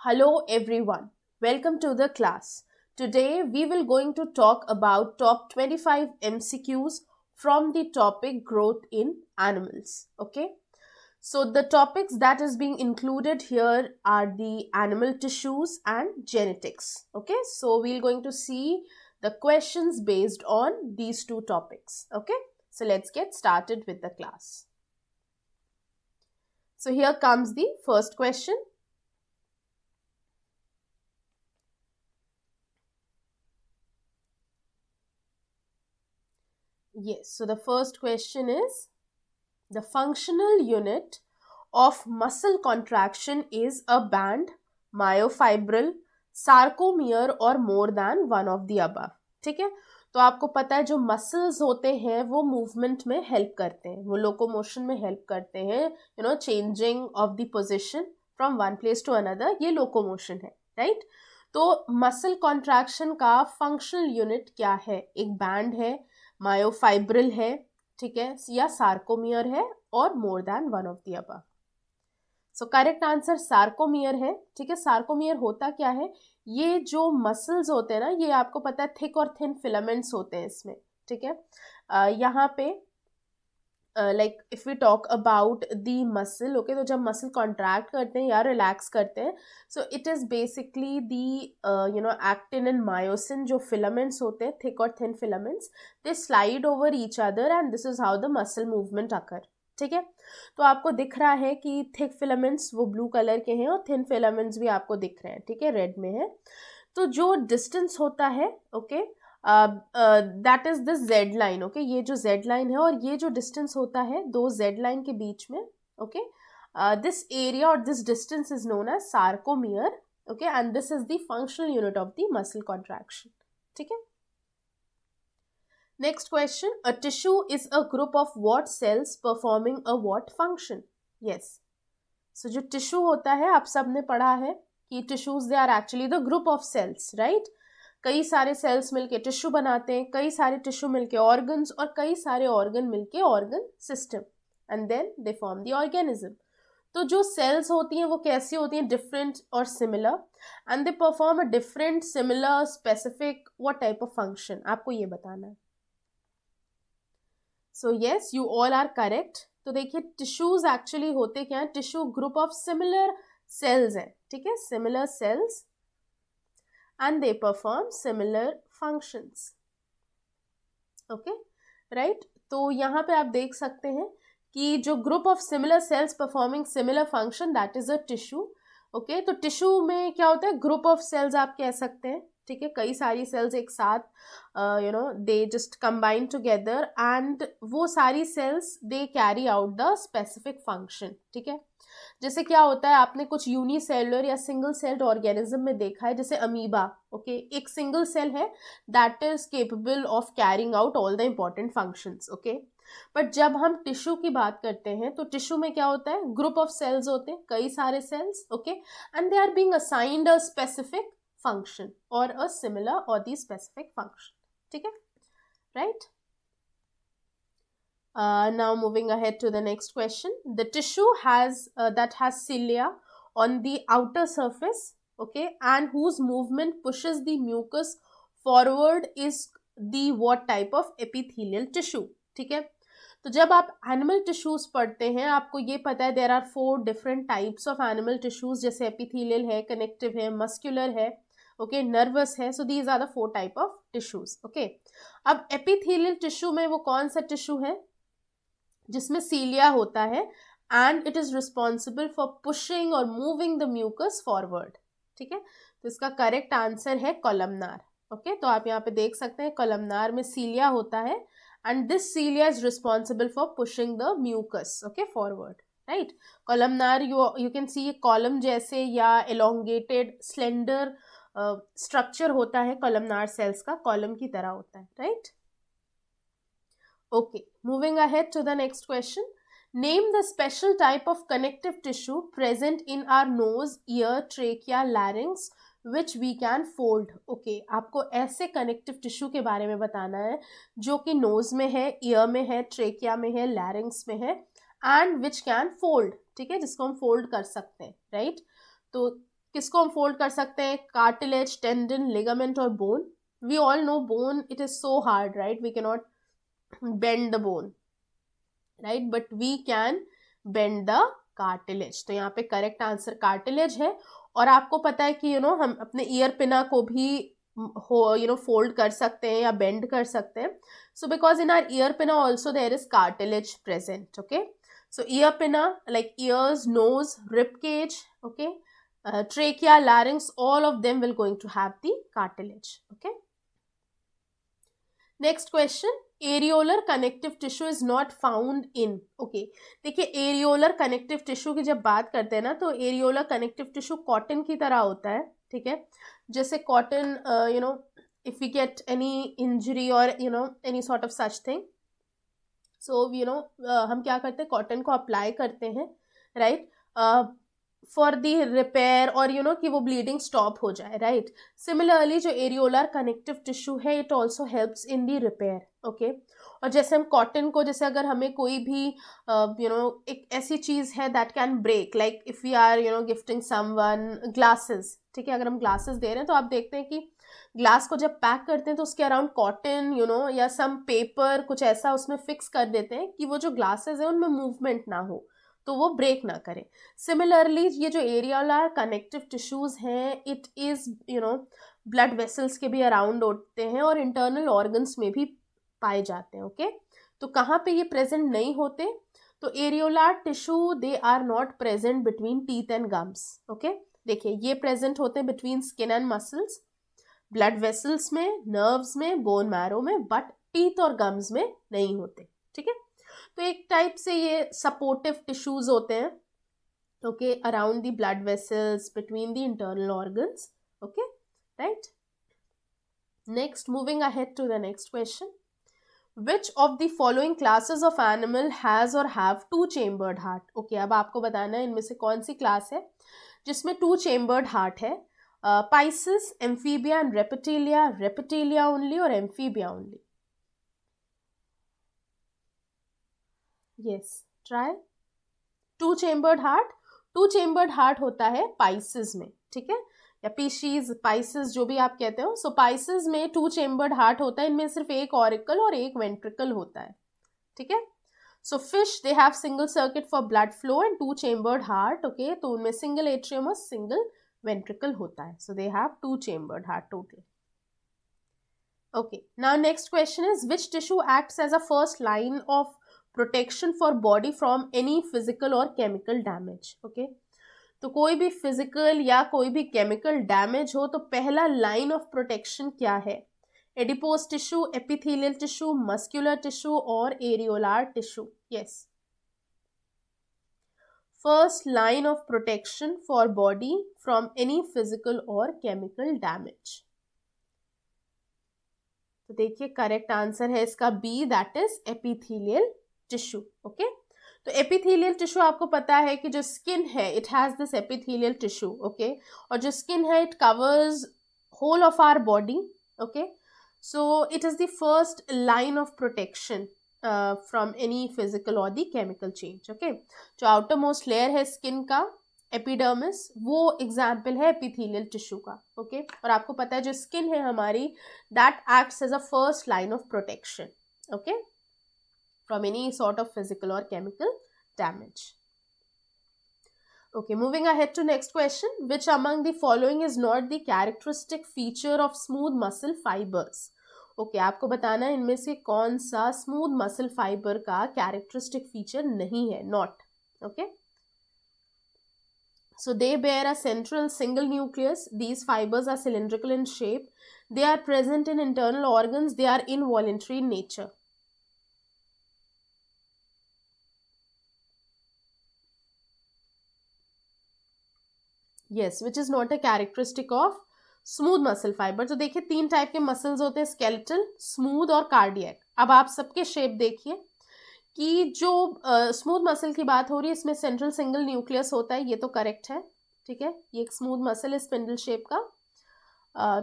Hello everyone, welcome to the class. Today we will going to talk about top 25 MCQs from the topic growth in animals. Okay, so the topics that is being included here are the animal tissues and genetics. Okay, so we're going to see the questions based on these two topics. Okay, so let's get started with the class. So here comes the first question. Yes, so the first question is the functional unit of muscle contraction is a band, myofibril, sarcomere और more than one of the above. ठीक है, तो आपको पता है जो muscles होते हैं वो मूवमेंट में हेल्प करते हैं, वो लोकोमोशन में हेल्प करते हैं, changing of the position from one place to another, ये लोकोमोशन है, राइट। तो मसल कॉन्ट्रैक्शन का फंक्शनल यूनिट क्या है? एक बैंड है, मायोफाइब्रिल है, ठीक है, या सार्कोमियर है और मोर than one of the above. So correct answer sarcomere है। ठीक है, सार्कोमियर होता क्या है? ये जो मसल्स होते हैं ना, ये आपको पता है थिक और थिन फिलामेंट्स होते हैं इसमें। ठीक है, यहाँ पे like if we talk about the muscle, okay, तो जब मसल कॉन्ट्रैक्ट करते हैं या रिलैक्स करते हैं, so it is basically the actin and myosin, जो फिलामेंट्स होते हैं थिक और thin filaments, they slide over each other and this is how the muscle movement occur. ठीक है, तो आपको दिख रहा है कि थिक फिलामेंट्स वो ब्लू कलर के हैं और थिन फिलामेंट्स भी आपको दिख रहे हैं, ठीक है, रेड में है। तो जो डिस्टेंस होता है, okay, that is this Z line. Okay, ये जो जेड लाइन है और ये जो डिस्टेंस होता है दो जेड लाइन के बीच में, ओके, दिस एरिया और this distance is known as sarcomere. Okay, and this is the functional unit of the muscle contraction. ठीक है, next question, a tissue is a group of what cells performing a what function? Yes, so जो tissue होता है, आप सब ने पढ़ा है कि tissues they are actually the group of cells, right? कई सारे सेल्स मिलके टिश्यू बनाते हैं, कई सारे टिश्यू मिलके ऑर्गन्स, और कई सारे ऑर्गन मिलके organ system, and then they form the organism. तो जो सेल्स होती हैं वो कैसी होती हैं? डिफरेंट और similar, and they perform a different, similar, specific, what type of function, आपको ये बताना है। So yes, you all are correct. तो देखिए टिश्यूज एक्चुअली होते क्या है? Tissue group of similar cells है, ठीक है, similar cells, and they perform similar functions. Okay, right? तो यहाँ पे आप देख सकते हैं कि जो group of similar sales performing similar function, that is a tissue. Okay, तो टिश्यू में क्या होता है? ग्रुप ऑफ सेल्स आप कह सकते हैं, ठीक है, कई सारी सेल्स एक साथ they just combine together, and वो सारी cells they carry out the specific function. ठीक है, जैसे क्या होता है, आपने कुछ यूनिसेलुलर या सिंगल सेल्ड ऑर्गेनिज्म में देखा है, जैसे अमीबा। ओके, एक सिंगल सेल है that is capable of carrying out all the important functions. Okay, but जब हम टिश्यू की बात करते हैं तो टिश्यू में क्या होता है? ग्रुप ऑफ सेल्स होते हैं, कई सारे cells, okay, and they are being assigned a specific function or a similar or the specific function. ठीक है, right? Now moving ahead to the next question. The tissue that has cilia on the outer surface, okay, and whose movement pushes the mucus forward is the what type of epithelial tissue? ठीक है, तो जब आप animal tissues पढ़ते हैं आपको ये पता है there are 4 different types of animal tissues, जैसे एपिथेलियल है, कनेक्टिव है, मस्कुलर है, ओके, नर्वस है। So these are the 4 type of tissues. Okay, अब एपिथेलियल टिश्यू में वो कौन सा टिश्यू है? जिसमें सीलिया होता है, and it is responsible for pushing और मूविंग द म्यूकस फॉरवर्ड। ठीक है, तो इसका करेक्ट आंसर है कॉलमनार। ओके, तो आप यहाँ पे देख सकते हैं कॉलमनार में सीलिया होता है, and this cilia is responsible for pushing the mucus, okay, forward, right? Columnar, you can see column जैसे या elongated slender structure होता है columnar cells का, column की तरह होता है, right? Okay, moving ahead to the next question. Name the special type of connective tissue present in our nose, ear, trachea, larynx which we can fold. Okay, आपको ऐसे connective tissue के बारे में बताना है जो कि नोज में है, ईयर में है, ट्रेकिया में है, लैरिंग्स में है, एंड विच कैन फोल्ड। ठीक है, जिसको हम फोल्ड कर सकते हैं, राइट? तो किसको हम फोल्ड कर सकते हैं? कार्टिलेज, टेंडन, लिगामेंट और bone. We all know bone, it is so hard, right? We can not bend the bone, right, but we can bend the cartilage. तो यहाँ पे करेक्ट आंसर कार्टिलेज है. और आपको पता है कि हम अपने ईयर पिना को भी फोल्ड कर सकते हैं या बेंड कर सकते हैं. So because in our ear pinna also there is cartilage present. Okay, so ear pinna, like ears, nose, rib cage, okay, trachea, larynx, all of them will going to have the cartilage. Okay, next question, areolar connective tissue is not found in. okay, देखिए areolar connective tissue की जब बात करते हैं ना, तो areolar connective tissue cotton की तरह होता है. ठीक है, जैसे cotton if we get any injury or any sort of such thing, सो हम क्या करते हैं, कॉटन को अप्लाई करते हैं, राइट, फॉर दी रिपेयर और कि वो ब्लीडिंग स्टॉप हो जाए, राइट. सिमिलरली जो एरियोलर कनेक्टिव टिश्यू है, it also helps in the repair. Okay, और जैसे हम कॉटन को, जैसे अगर हमें कोई भी एक ऐसी चीज़ है that can break, like if we are gifting someone glasses. ठीक है, अगर हम ग्लासेस दे रहे हैं तो आप देखते हैं कि ग्लास को जब पैक करते हैं तो उसके अराउंड कॉटन या सम पेपर कुछ ऐसा उसमें फिक्स कर देते हैं कि वो जो ग्लासेस है उनमें मूवमेंट ना हो, तो वो ब्रेक ना करे. सिमिलरली ये जो एरियोलर कनेक्टिव टिश्यूज हैं, इट इज ब्लड वेसल्स के भी अराउंड होते हैं और इंटरनल ऑर्गन्स में भी पाए जाते हैं. ओके, तो कहाँ पे ये प्रेजेंट नहीं होते? तो areolar tissue they are not present between teeth and gums. Okay, देखिए ये प्रेजेंट होते हैं between skin and muscles, blood vessels में, नर्व्स में, बोन मैरो में, बट टीथ और गम्स में नहीं होते. ठीक है, तो एक टाइप से ये सपोर्टिव टिश्यूज होते हैं. Okay, around the blood vessels, between the internal organs. Okay, right. Next, moving ahead to the next question, which of the following classes of animal has or have two chambered heart. Okay, अब आपको बताना है इनमें से कौन सी class है जिसमें to chambered heart है. Pisces, Amphibia and Reptilia, Reptilia only or Amphibia only? Yes, try. Two chambered heart, to chambered heart होता है Pisces में. ठीक है, या Pisces, Pisces जो भी आप कहते हो. सो Pisces में टू चेम्बर्ड हार्ट होता है, इनमें सिर्फ एक ऑरिकल और एक वेंट्रिकल होता है. ठीक है, so fish they have single circuit for blood flow and two chambered heart. Okay, तो उनमें सिंगल एट्रियम और सिंगल ventricle होता है. So they have two chambered heart total. Okay, now next question is, which tissue acts as a first line of protection for body from any physical or chemical damage? Okay, तो कोई भी physical या कोई भी chemical damage हो तो पहला line of protection क्या है? Adipose tissue, epithelial tissue, muscular tissue और areolar tissue? Yes. First line of protection for body from any physical or chemical damage. तो देखिए करेक्ट आंसर है इसका B, that is epithelial tissue. Okay, तो epithelial tissue आपको पता है कि जो स्किन है it has this epithelial tissue. Okay, और जो स्किन है it covers whole of our body. Okay, so it is the first line of protection from any physical or the chemical change. Okay, जो outer most layer है skin का, epidermis, वो example है epithelial tissue का. Okay, और आपको पता है जो स्किन है हमारी, that acts as a first line of protection. Okay, from any sort of physical or chemical damage. Okay, moving ahead to next question, which among the following is not the characteristic feature of smooth muscle fibers? Okay, आपको बताना है इनमें से कौन सा smooth muscle fibre का characteristic feature नहीं है, not. Okay, so they bear a central single nucleus, these fibres are cylindrical in shape, they are present in internal organs, they are involuntary in nature. yes, which is not a characteristic of smooth muscle fibre. तो देखिए तीन type के muscles होते हैं, skeletal, smooth और cardiac. अब आप सबके शेप देखिए कि जो स्मूथ मसल की बात हो रही है इसमें सेंट्रल सिंगल न्यूक्लियस होता है, ये तो करेक्ट है. ठीक है, ये एक स्मूथ मसल है स्पिंडल शेप का.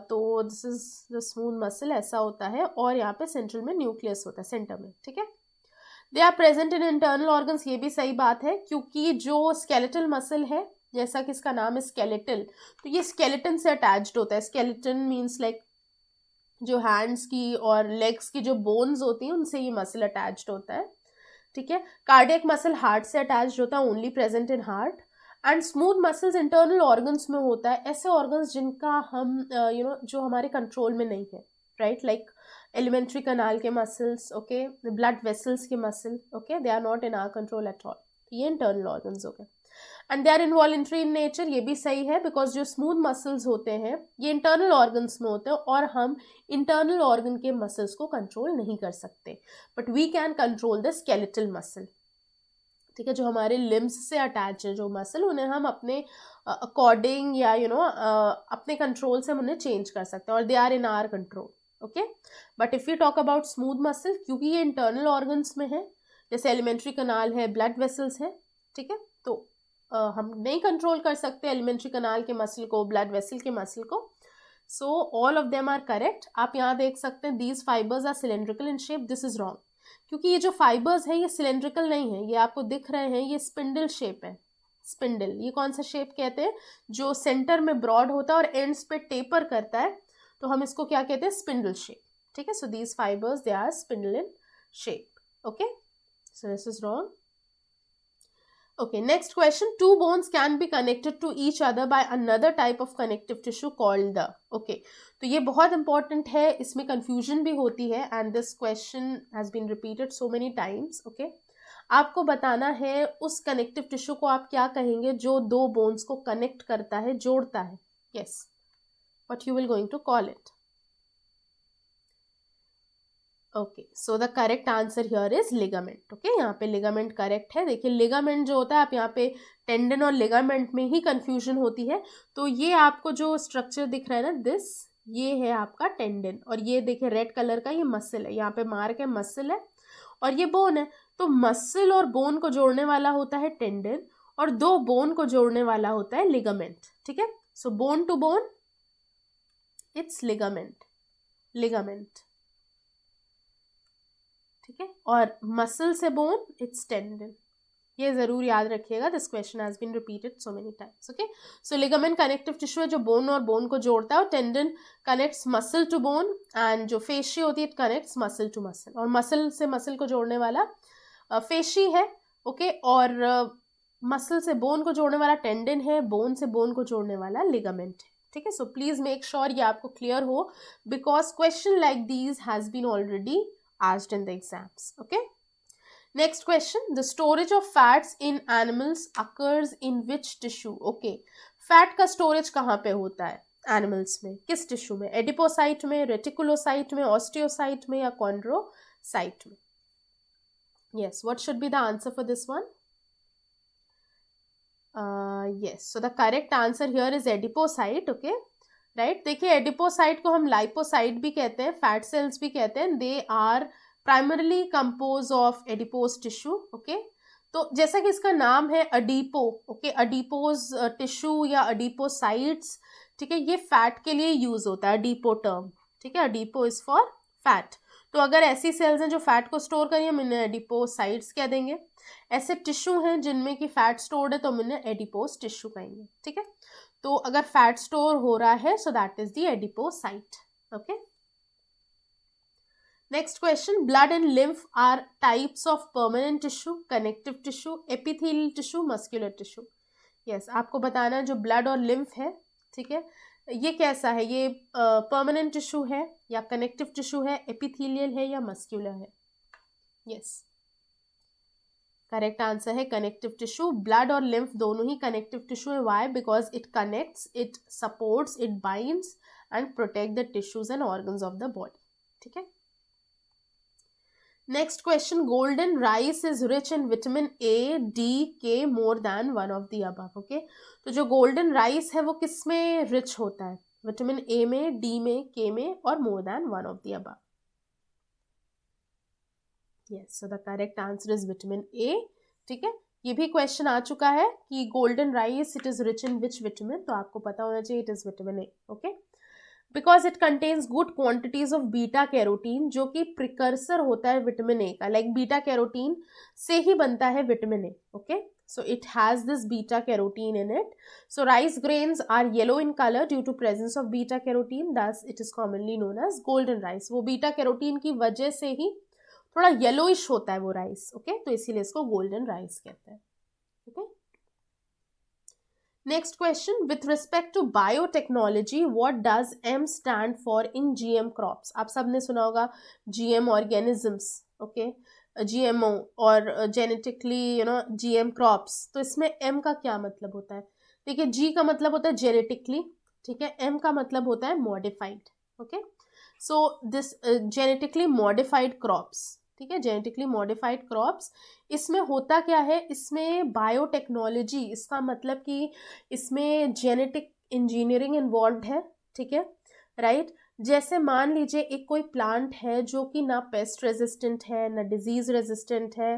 तो this is the smooth muscle, ऐसा होता है, और यहाँ पे सेंट्रल में न्यूक्लियस होता है, सेंटर में. ठीक है, they are present in internal organs, ये भी सही बात है, क्योंकि जो स्केलेटल मसल है जैसा कि इसका नाम है स्केलेटल, तो ये स्केलेटन से अटैच्ड होता है। स्केलेटन मीन्स लाइक जो हैंड्स की और लेग्स की जो बोन्स होती हैं उनसे ये मसल अटैच्ड होता है, ठीक है। कार्डियक मसल हार्ट से अटैच्ड होता है, only present in heart. And smooth muscles internal organs में होता है, ऐसे ऑर्गन्स जिनका हम जो हमारे कंट्रोल में नहीं है, राइट, लाइक एलिमेंट्री कनाल के मसल्स, ओके, ब्लड वेसल्स के muscle, okay, they are not in our control at all, ये इंटरनल ऑर्गन्स हो गए। And they are involuntary in nature, ये भी सही है, बिकॉज जो स्मूथ मसल्स होते हैं ये इंटरनल ऑर्गन्स में होते हैं और हम इंटरनल ऑर्गन के मसल्स को कंट्रोल नहीं कर सकते, but we can control the skeletal muscle, ठीक है। जो हमारे लिम्स से अटैच है जो मसल, उन्हें हम अपने अकॉर्डिंग या अपने कंट्रोल से हम उन्हें चेंज कर सकते हैं और they are in our control, okay. But if you talk about smooth muscle, क्योंकि ये इंटरनल ऑर्गन्स में है, जैसे एलिमेंट्री कनाल है, ब्लड वेसल्स है, ठीक है, तो हम नहीं कंट्रोल कर सकते एलिमेंट्री कनाल के मसल को, ब्लड वेसल के मसल को। So all of them are correct. आप यहाँ देख सकते हैं these fibres are cylindrical in shape, this is wrong, क्योंकि ये जो फाइबर्स है ये सिलेंड्रिकल नहीं है, ये आपको दिख रहे हैं ये स्पिंडल शेप है। स्पिंडल, ये कौन सा शेप कहते हैं, जो सेंटर में ब्रॉड होता है और एंड्स पे टेपर करता है, तो हम इसको क्या कहते हैं, स्पिंडल शेप, ठीक है। So these fibres they are spindle in shape, okay, so this is wrong. Okay, next question. Two bones can be connected to each other by another type of connective tissue called the. Okay, तो ये बहुत important है, इसमें confusion भी होती है and this question has been repeated so many times. Okay, आपको बताना है उस connective tissue को आप क्या कहेंगे जो दो bones को connect करता है, जोड़ता है. Yes, what you will going to call it? Okay, so the correct answer here is ligament. Okay, यहाँ पे लिगामेंट करेक्ट है। देखिए लिगामेंट जो होता है, आप यहाँ पे टेंडन और लिगामेंट में ही कंफ्यूजन होती है। तो ये आपको जो स्ट्रक्चर दिख रहा है ना, दिस, ये है आपका टेंडन, और ये देखिए रेड कलर का ये मसल है, यहाँ पे मार्क है, मसल है, और ये बोन है। तो मसल और बोन को जोड़ने वाला होता है टेंडन, और दो बोन को जोड़ने वाला होता है लिगामेंट, ठीक है। So bone to bone it's ligament, ligament, ठीक है, और मसल से बोन इट्स टेंडन। ये जरूर याद रखिएगा, this question has been repeated so many times. Okay, so ligament connective tissue है जो बोन और बोन को जोड़ता है, और tendon connects muscle to bone, and जो फेशिया होती है it connects muscle to muscle, और मसल से मसल को जोड़ने वाला फेशी है, ओके, और मसल से बोन को जोड़ने वाला टेंडन है, बोन से बोन को जोड़ने वाला लिगामेंट है, ठीक है। सो प्लीज मेक श्योर ये आपको क्लियर हो, because question like these has been already asked in the exams. Okay, next question. The storage of fats in animals occurs in which tissue? Okay, fat का storage कहाँ पे होता है animals में, किस tissue में, एडिपोसाइट में, रेटिकुलोसाइट में, ऑस्टियोसाइट में, या कॉन्ड्रोसाइट में? Yes, what should be the answer for this one? Yes, so the correct answer here is adipocyte. Okay, right, देखिए एडिपोसाइट को हम लाइपोसाइट भी कहते हैं, फैट सेल्स भी कहते हैं, they are primarily compose of adipose tissue. Okay, तो जैसा कि इसका नाम है अडीपो, ओके, अडीपोज टिश्यू या अडीपोसाइट्स, ठीक है, ये फैट के लिए यूज होता है, अडीपो टर्म, ठीक है, अडीपो इज फॉर फैट। तो अगर ऐसी सेल्स हैं जो फैट को स्टोर करें, हम इन्हें एडिपोसाइट्स कह देंगे। ऐसे टिश्यू हैं जिनमें कि फैट स्टोर्ड है, तो हम इन्हें एडिपोज टिश्यू कहेंगे, ठीक है। तो अगर फैट स्टोर हो रहा है, so that is the adipocyte. Okay, next question, blood and lymph are types of permanent tissue, connective tissue, epithelial tissue, muscular tissue. Yes, आपको बताना है जो ब्लड और लिम्फ है, ठीक है, ये कैसा है, ये परमानेंट टिश्यू है या कनेक्टिव टिश्यू है, एपिथेलियल है या मस्कुलर है? यस, करेक्ट आंसर है कनेक्टिव टिश्यू। ब्लड और लिम्फ दोनों ही कनेक्टिव टिश्यू है। Why? Because it connects, it supports, it binds and protect the tissues and organs of the body, ठीक है। Next question, golden rice is rich in vitamin A, D, K, more than one of the above. Okay, तो जो golden rice है वो किस में rich होता है? विटामिन ए में, डी में, के में, और मोर than one of the above. Yes, so the correct answer is vitamin A, ठीक है। ये भी क्वेश्चन आ चुका है कि golden rice it is rich in which vitamin, तो आपको पता होना चाहिए it is vitamin A. Okay, because it contains good quantities of beta carotene, जो कि प्रिकर्सर होता है विटामिन ए का, लाइक बीटा कैरोटीन से ही बनता है vitamin A. Okay, So it has this beta carotene in it. So rice grains are yellow in color due to presence of beta carotene, thus it is commonly known as golden rice. वो beta carotene की वजह से ही थोड़ा yellowish होता है वो rice, okay, तो इसीलिए इसको गोल्डन राइस कहते हैं, okay. Next question, with respect to biotechnology what does M stand for in GM crops? आप सबने सुना होगा जीएम ऑर्गेनिजम्स, ओके, जीएमओ और जेनेटिकली जीएम क्रॉप्स। तो इसमें एम का क्या मतलब होता है? देखिए, जी का मतलब होता है जेनेटिकली, ठीक है, एम का मतलब होता है modified, okay. So this genetically modified crops, ठीक है, जेनेटिकली मॉडिफाइड क्रॉप्स, इसमें होता क्या है, इसमें बायोटेक्नोलॉजी, इसका मतलब कि इसमें जेनेटिक इंजीनियरिंग इन्वॉल्व है, ठीक है, राइट। जैसे मान लीजिए एक कोई प्लांट है जो कि ना पेस्ट रेजिस्टेंट है ना डिजीज रेजिस्टेंट है,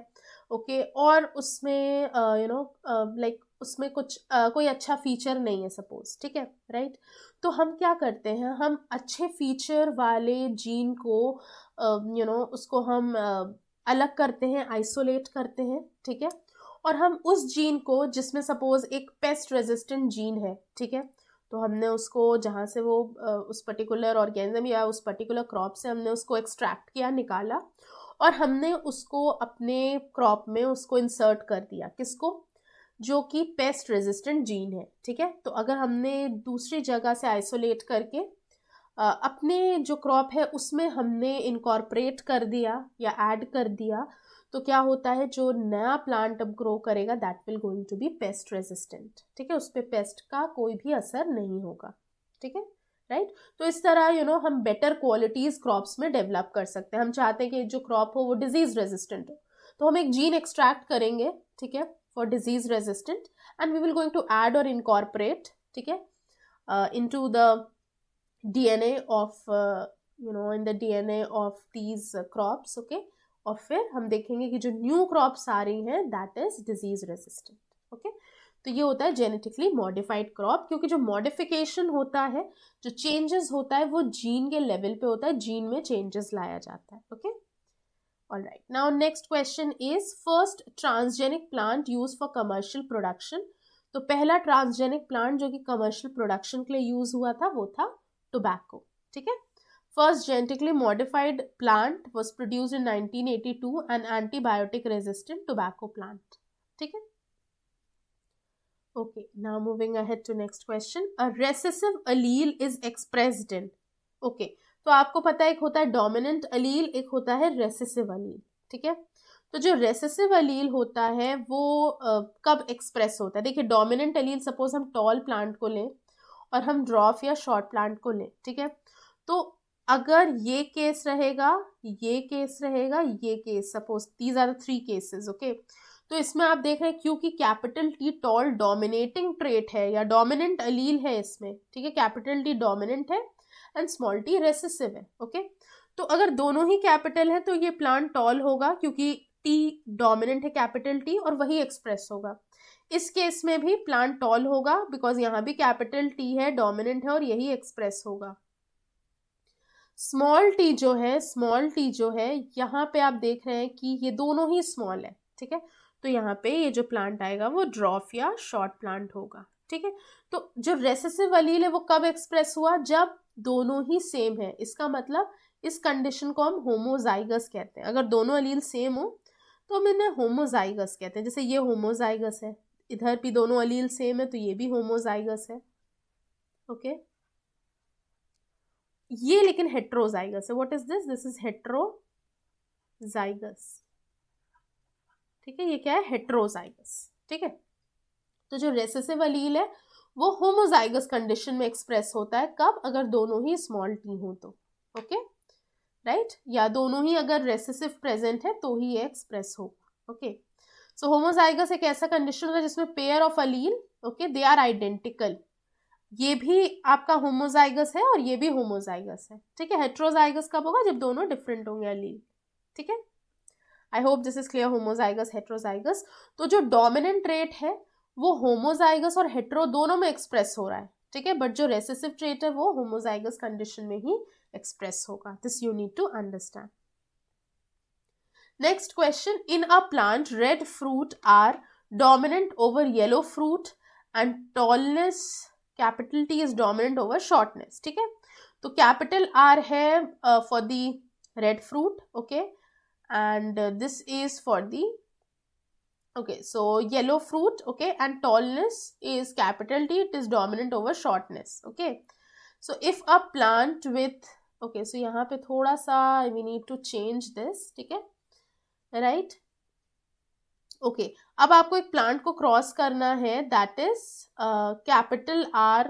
ओके, और उसमें लाइक उसमें कुछ कोई अच्छा फीचर नहीं है सपोज, ठीक है, राइट। तो हम क्या करते हैं, हम अच्छे फीचर वाले जीन को उसको हम अलग करते हैं, आइसोलेट करते हैं, ठीक है, और हम उस जीन को, जिसमें सपोज एक पेस्ट रेजिस्टेंट जीन है, ठीक है, तो हमने उसको जहाँ से वो उस पर्टिकुलर ऑर्गेनिज्म या उस पर्टिकुलर क्रॉप से हमने उसको एक्सट्रैक्ट किया, निकाला, और हमने उसको अपने क्रॉप में उसको इंसर्ट कर दिया, किसको, जो कि पेस्ट रेजिस्टेंट जीन है, ठीक है। तो अगर हमने दूसरी जगह से आइसोलेट करके अपने जो क्रॉप है उसमें हमने इनकॉर्पोरेट कर दिया या ऐड कर दिया, तो क्या होता है, जो नया प्लांट अब ग्रो करेगा that will going to be pest resistant, ठीक है, उस पर पेस्ट का कोई भी असर नहीं होगा, ठीक है, राइट। तो इस तरह हम बेटर क्वालिटीज क्रॉप्स में डेवलप कर सकते हैं। हम चाहते हैं कि जो क्रॉप हो वो डिजीज रेजिस्टेंट हो, तो हम एक जीन एक्सट्रैक्ट करेंगे, ठीक है, for disease resistant, and we will going to add और इनकॉर्पोरेट, ठीक है, into the DNA of in the DNA of these crops, okay, और फिर हम देखेंगे कि जो न्यू क्रॉप्स आ रही हैं that is disease resistant, okay. तो ये होता है जेनेटिकली मॉडिफाइड क्रॉप, क्योंकि जो मॉडिफिकेशन होता है, जो चेंजेस होता है, वो जीन के लेवल पे होता है, जीन में चेंजेस लाया जाता है, okay. Alright, now next question is first transgenic plant use for commercial production. तो पहला ट्रांसजेनिक प्लांट जो कि कमर्शियल प्रोडक्शन के लिए यूज हुआ था वो था tobacco, ठीक है। First genetically modified plant was produced in 1982, an antibiotic resistant tobacco plant, ठीक है। Okay, now moving ahead to next question, a recessive allele is expressed in, okay, तो आपको पता है एक होता है डोमिनेंट अलील, एक होता है रेसेसिव अलील, ठीक है। तो जो रेसेसिव अलील होता है वो कब एक्सप्रेस होता है? देखिए, डोमिनेंट अलील सपोज हम टॉल प्लांट को लें और हम ड्रॉफ या शॉर्ट प्लांट को लें, ठीक है, तो अगर ये केस रहेगा, ये केस रहेगा, ये case, suppose these are the 3 cases, okay. तो इसमें आप देख रहे हैं क्योंकि capital T tall dominating trait है या डोमिनेंट अलील है इसमें, ठीक है, कैपिटल टी डोमिनेंट है एंड स्मॉल टी रेसेसिव है, ओके। तो अगर दोनों ही कैपिटल है तो ये प्लांट टॉल होगा क्योंकि टी डोमिनेंट है, कैपिटल टी, और वही एक्सप्रेस होगा। इस केस में भी प्लांट टॉल होगा बिकॉज यहाँ भी कैपिटल टी है, डोमिनेंट है, और यही एक्सप्रेस होगा। स्मॉल टी जो है, स्मॉल टी जो है, यहाँ पे आप देख रहे हैं कि ये दोनों ही स्मॉल है, ठीक है, तो यहाँ पे ये जो प्लांट आएगा वो ड्रॉफ या शॉर्ट प्लांट होगा, ठीक है। तो जो रेसेसिव अलील है वो कब एक्सप्रेस हुआ? जब दोनों ही सेम है। इसका मतलब इस कंडीशन को हम होमोजाइगस कहते हैं। अगर दोनों अलील सेम हो तो हम इन्हें होमोजाइगस कहते हैं। जैसे ये होमोजाइगस है, इधर भी दोनों अलील सेम है तो ये भी होमोजाइगस है, ओके। ये लेकिन हेट्रोजाइगस है। What is this? This is heterozygous, ठीक है, ये क्या है? हेट्रोजाइगस, ठीक है। तो जो रेसेसिव अलील है वो होमोजाइगस कंडीशन में एक्सप्रेस होता है। कब? अगर दोनों ही स्मॉल टी हो तो, ओके, राइट, या दोनों ही अगर रेसेसिव प्रेजेंट है तो ही ये एक्सप्रेस हो, ओके। सो होमोजाइगस एक ऐसा कंडीशन होता है जिसमें pair of allele, okay, they are identical. ये भी आपका होमोजाइगस है और ये भी होमोजाइगस है, ठीक है। हेट्रोजाइगस कब होगा? जब दोनों डिफरेंट होंगे अलील, ठीक है। I hope this is clear, homozygous, heterozygous. तो जो डोमिनेंट ट्रेट है वो होमोजाइगस और हेट्रो दोनों में एक्सप्रेस हो रहा है, ठीक है, बट जो रेसेसिव ट्रेट है वो होमोजाइगस कंडीशन में ही एक्सप्रेस होगा। This you need to understand. Next question, in a plant red fruit are dominant over yellow fruit, and tallness capital T is dominant over shortness. ठीक है, तो capital R है for the red fruit, okay, and this is for the, okay, so yellow fruit, okay, and tallness is capital T, it is dominant over shortness, okay. So if a plant with, okay, so यहाँ पे थोड़ा सा we need to change this, ठीक है, right, okay अब आपको एक plant को क्रॉस करना है, दैट इज कैपिटल आर